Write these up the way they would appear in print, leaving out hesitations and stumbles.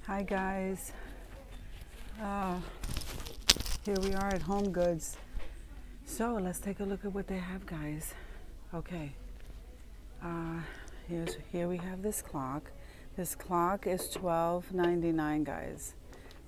Hi guys, here we are at Home Goods. So let's take a look at what they have, guys. Okay, here we have this clock. This clock is $12.99, guys.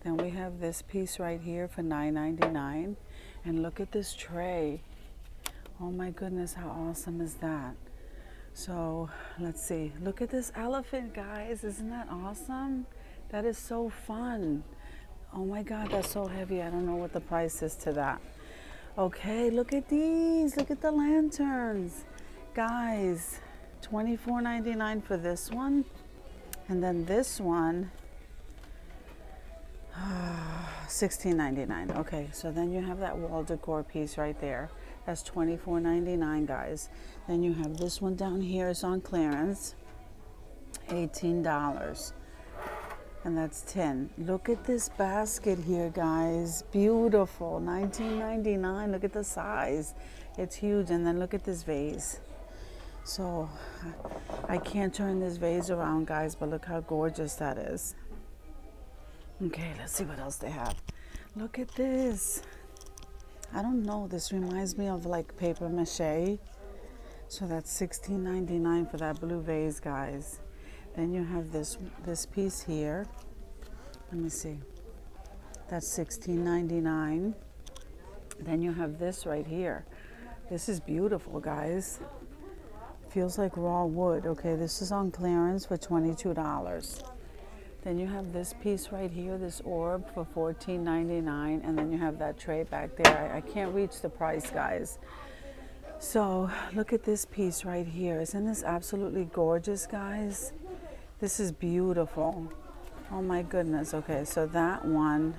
Then we have this piece right here for $9.99. And look at this tray. Oh my goodness, how awesome is that? So let's see. Look at this elephant, guys. Isn't that awesome? That is so fun. Oh my God, that's so heavy. I don't know what the price is to that. Okay, look at these. Look at the lanterns. Guys, $24.99 for this one. And then this one, $16.99. Okay, so then you have that wall decor piece right there. That's $24.99, guys. Then you have this one down here. It's on clearance, $18. And that's 10. Look at this basket here, guys. Beautiful. $19.99. Look at the size. It's huge. And then look at this vase. So I can't turn this vase around, guys, but look how gorgeous that is. Okay, let's see what else they have. Look at this. I don't know. This reminds me of like paper mache. So that's $16.99 for that blue vase, guys. Then you have this piece here. Let me see. That's $16.99. Then you have this right here. This is beautiful, guys. Feels like raw wood. Okay, this is on clearance for $22. Then you have this piece right here, this orb for $14.99. And then you have that tray back there. I can't reach the price, guys. So look at this piece right here. Isn't this absolutely gorgeous, guys? This is beautiful. Oh my goodness. Okay, so that one,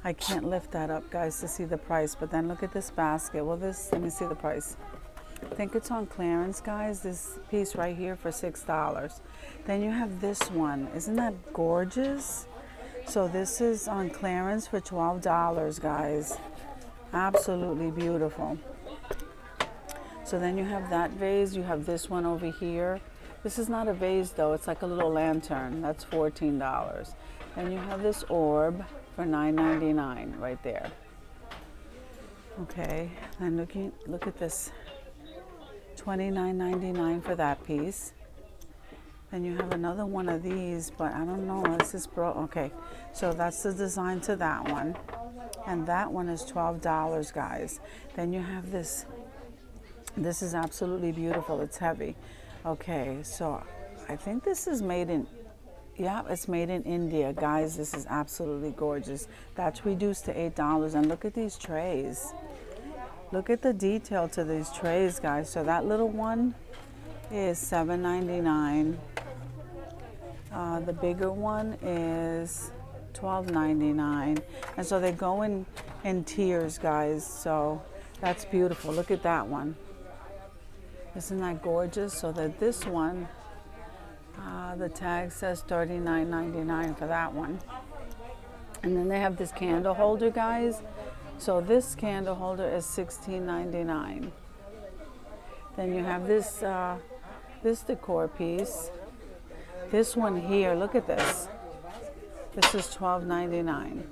I can't lift that up, guys, to see the price. But then look at this basket. Well, let me see the price. I think it's on clearance, guys. This piece right here for $6. Then you have this one. Isn't that gorgeous? So this is on clearance for $12, guys. Absolutely beautiful. So then you have that vase. You have this one over here. This is not a vase though, it's like a little lantern. That's $14. Then you have this orb for $9.99 right there. Okay, then look at this. $29.99 for that piece. Then you have another one of these, but I don't know, this is okay. So that's the design to that one. And that one is $12, guys. Then you have this. This is absolutely beautiful. It's heavy. Okay, so I think this is made in, yeah, it's made in India. Guys, this is absolutely gorgeous. That's reduced to $8. And look at these trays. Look at the detail to these trays, guys. So that little one is $7.99. The bigger one is $12.99. And so they go in tiers, guys. So that's beautiful. Look at that one. Isn't that gorgeous? So that this one, the tag says $39.99 for that one. And then they have this candle holder, guys. So this candle holder is $16.99. Then you have this this decor piece. This one here, look at this. This is $12.99.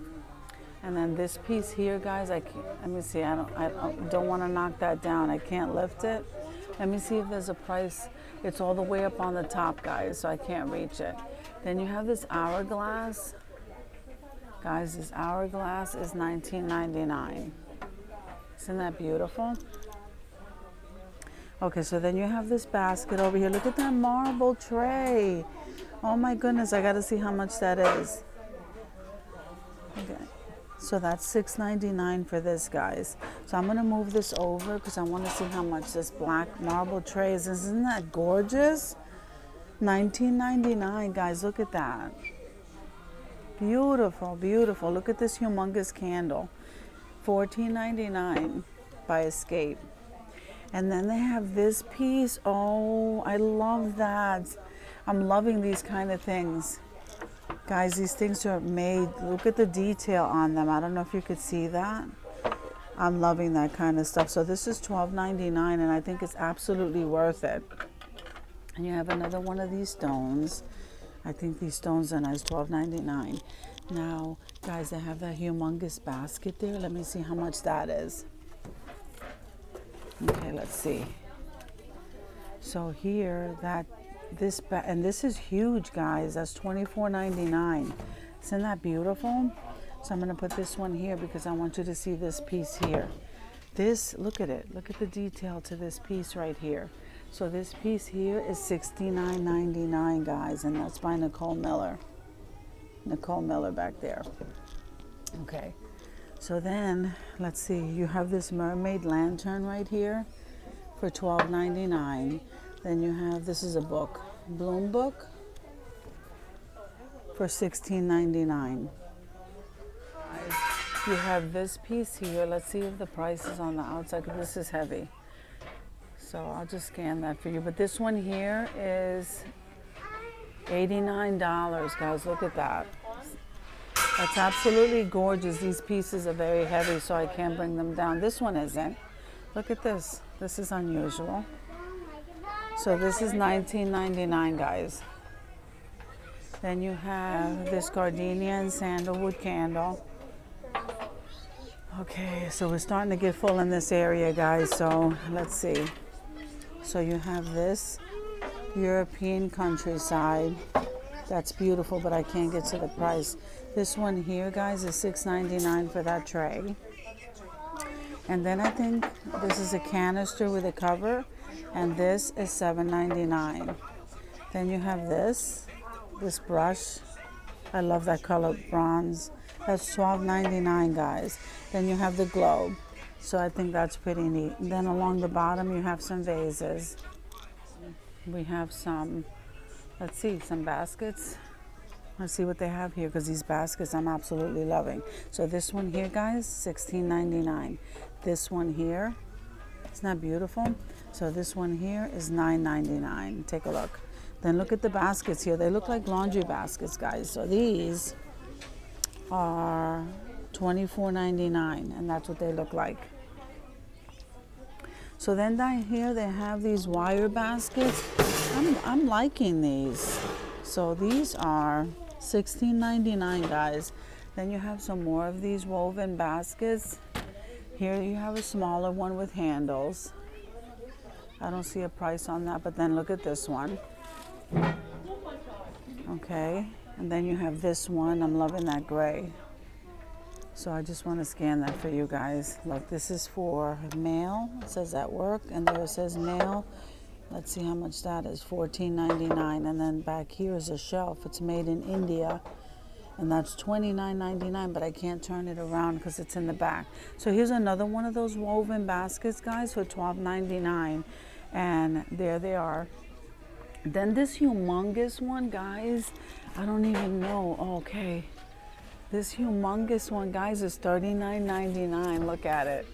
And then this piece here, guys, let me see. I don't want to knock that down. I can't lift it. Let me see if there's a price. It's all the way up on the top, guys, so I can't reach it. Then you have this hourglass. Guys, this hourglass is $19.99. Isn't that beautiful? Okay, so then you have this basket over here. Look at that marble tray. Oh my goodness, I gotta see how much that is. Okay. So that's $6.99 for this, guys. So I'm gonna move this over because I want to see how much this black marble tray is. Isn't that gorgeous? $19.99, guys. Look at that. Beautiful, beautiful. Look at this humongous candle. $14.99 by Escape. And then they have this piece. Oh, I love that. I'm loving these kind of things. Guys, these things are made, look at the detail on them. I don't know if you could see that. I'm loving that kind of stuff. So this is $12.99 and I think it's absolutely worth it. And you have another one of these stones. I think these stones are nice, $12.99. Now, guys, they have that humongous basket there. Let me see how much that is. Okay, let's see. So here, and this is huge, guys. That's $24.99. Isn't that beautiful? So I'm gonna put this one here because I want you to see this piece here. This, look at it. Look at the detail to this piece right here. So this piece here is $69.99, guys, and that's by Nicole Miller. Nicole Miller back there. Okay, so then, let's see. You have this mermaid lantern right here for $12.99. Then you have, this is a book, Bloom book for $16.99. You have this piece here. Let's see if the price is on the outside, because this is heavy. So I'll just scan that for you. But this one here is $89, guys. Look at that. That's absolutely gorgeous. These pieces are very heavy, so I can't bring them down. This one isn't. Look at this. This is unusual. So this is $19.99, guys. Then you have this gardenia and sandalwood candle. Okay, so we're starting to get full in this area, guys. So let's see. So you have this European countryside. That's beautiful, but I can't get to the price. This one here, guys, is $6.99 for that tray. And then I think this is a canister with a cover, and this is $7.99. Then you have this brush. I love that color, bronze. That's $12.99, guys. Then you have the globe. So I think that's pretty neat. And then along the bottom, you have some vases. We have some, let's see, some baskets. Let's see what they have here, because these baskets I'm absolutely loving. So this one here, guys, $16.99. This one here, isn't that beautiful? So this one here is $9.99. Take a look. Then look at the baskets here. They look like laundry baskets, guys. So these are $24.99, and that's what they look like. So then down here they have these wire baskets. I'm liking these. So these are $16.99, guys. Then you have some more of these woven baskets. Here you have a smaller one with handles. I don't see a price on that, but then look at this one. Okay, and then you have this one. I'm loving that gray. So I just want to scan that for you guys. Look, this is for mail. It says at work, and there it says mail. Let's see how much that is, $14.99. And then back here is a shelf. It's made in India, and that's $29.99, but I can't turn it around because it's in the back. So here's another one of those woven baskets, guys, for $12.99. And there they are. Then this humongous one, guys, I don't even know. Okay. This humongous one, guys, is $39.99. Look at it.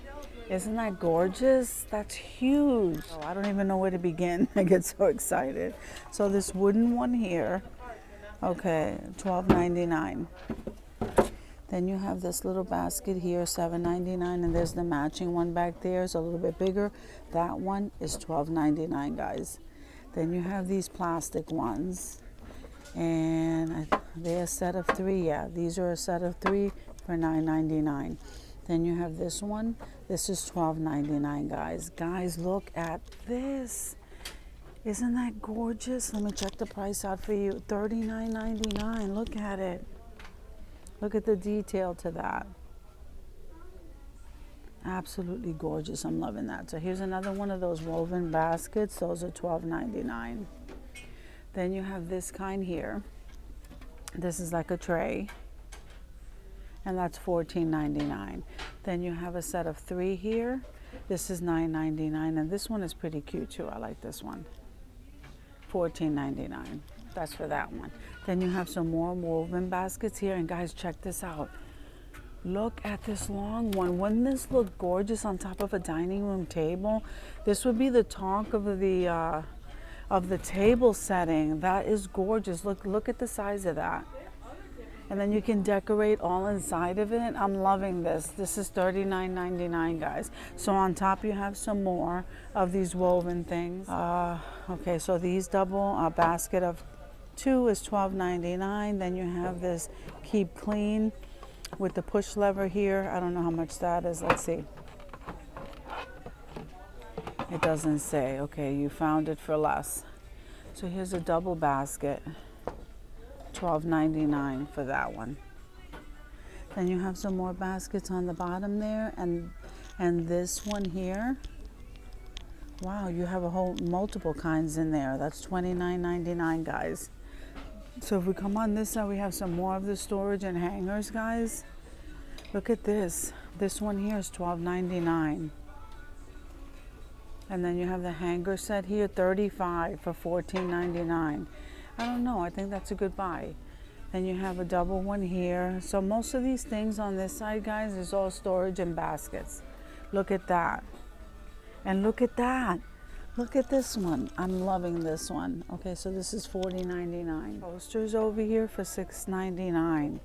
Isn't that gorgeous? That's huge. Oh, I don't even know where to begin. I get so excited. So this wooden one here, okay, $12.99. Then you have this little basket here, $7.99, and there's the matching one back there. It's a little bit bigger. That one is $12.99, guys. Then you have these plastic ones, and they're a set of 3. Yeah, these are a set of 3 for $9.99. Then you have this one. This is $12.99, guys. Guys, look at this. Isn't that gorgeous? Let me check the price out for you. $39.99. Look at it. Look at the detail to that. Absolutely gorgeous. I'm loving that. So here's another one of those woven baskets. Those are $12.99. Then you have this kind here. This is like a tray, and that's $14.99. Then you have a set of 3 here. This is $9.99, and this one is pretty cute too. I like this one. $14.99. That's for that one. Then you have some more woven baskets here, and guys, check this out. Look at this long one. Wouldn't this look gorgeous on top of a dining room table? This would be the talk of the table setting. That is gorgeous. Look at the size of that. And then you can decorate all inside of it. I'm loving this. This is $39.99, guys. So on top you have some more of these woven things. Okay, so these double basket of 2 is $12.99. Then you have this Keep Clean with the push lever here. I don't know how much that is. Let's see. It doesn't say. Okay, you found it for less. So here's a double basket. $12.99 for that one. Then you have some more baskets on the bottom there, and this one here. Wow, you have a whole multiple kinds in there. That's $29.99, guys. So if we come on this side, we have some more of the storage and hangers, guys. Look at this. This one here is $12.99. And then you have the hanger set here, 35 for $14.99. I don't know, I think that's a good buy. Then you have a double one here. So most of these things on this side, guys, is all storage and baskets. Look at that. And look at that. Look at this one. I'm loving this one. Okay, so this is $40.99. Posters over here for $6.99.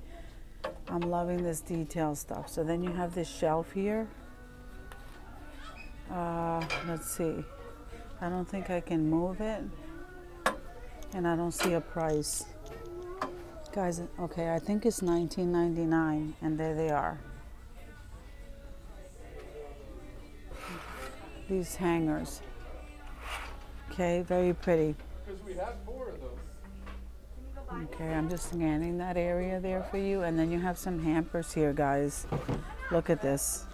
I'm loving this detail stuff. So then you have this shelf here. Let's see. I don't think I can move it. And I don't see a price. Guys, okay, I think it's $19.99, and there they are. These hangers. Okay, very pretty. Because we have 4 of those. Okay, I'm just scanning that area there for you. And then you have some hampers here, guys. Look at this.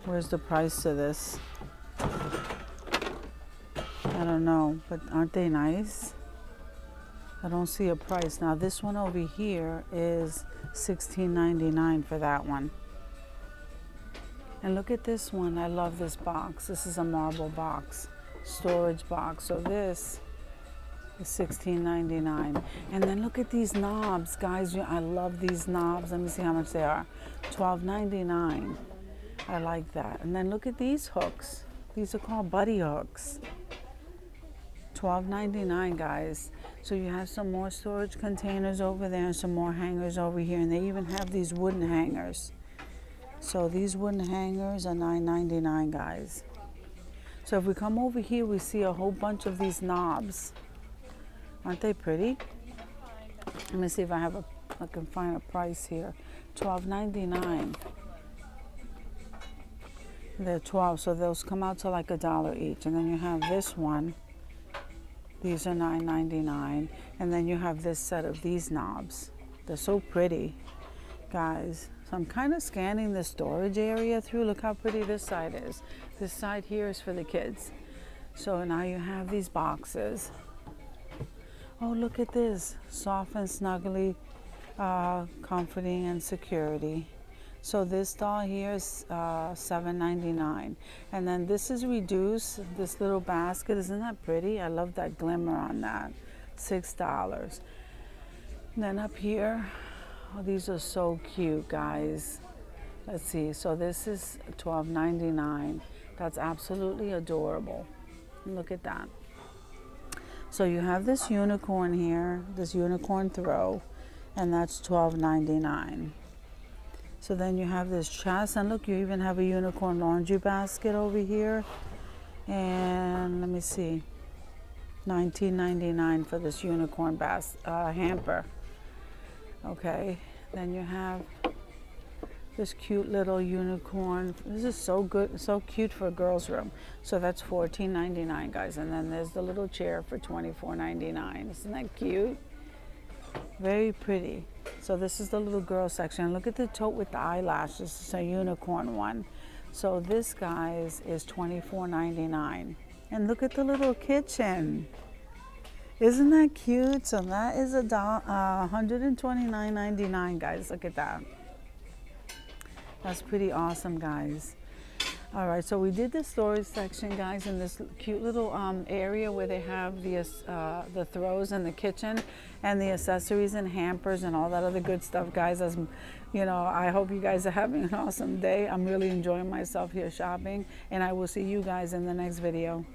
Where's the price to this? I don't know, but aren't they nice? I don't see a price. Now this one over here is $16.99 for that one. And look at this one. I love this box. This is a marble box, storage box. So this is $16.99. And then look at these knobs, guys. I love these knobs. Let me see how much they are. $12.99. I like that. And then look at these hooks. These are called buddy hooks. $12.99, guys. So you have some more storage containers over there and some more hangers over here. And they even have these wooden hangers. So these wooden hangers are $9.99, guys. So if we come over here, we see a whole bunch of these knobs. Aren't they pretty? Let me see if I can find a price here. $12.99. They're 12, so those come out to like $1 each. And then you have this one. These are $9.99. And then you have this set of these knobs. They're so pretty, guys. So I'm kind of scanning the storage area through. Look how pretty this side is. This side here is for the kids. So now you have these boxes. Oh, look at this. Soft and snuggly, comforting and security. So this doll here is $7.99. And then this is reduced, this little basket. Isn't that pretty? I love that glimmer on that. $6. And then up here, oh, these are so cute, guys. Let's see. So this is $12.99. That's absolutely adorable. Look at that. So you have this unicorn here, this unicorn throw, and that's $12.99. So then you have this chest, and look, you even have a unicorn laundry basket over here. And let me see, $19.99 for this unicorn hamper. Okay, then you have this cute little unicorn. This is so good, so cute for a girl's room. So that's $14.99, guys. And then there's the little chair for $24.99. Isn't that cute? Very pretty. So this is the little girl section. Look at the tote with the eyelashes. It's a unicorn one. So this, guys, is $24.99. And look at the little kitchen. Isn't that cute? So that is $129.99, guys. Look at that. That's pretty awesome, guys. All right, so we did the storage section, guys, in this cute little area where they have the throws in the kitchen and the accessories and hampers and all that other good stuff, guys. As you know, I hope you guys are having an awesome day. I'm really enjoying myself here shopping, and I will see you guys in the next video.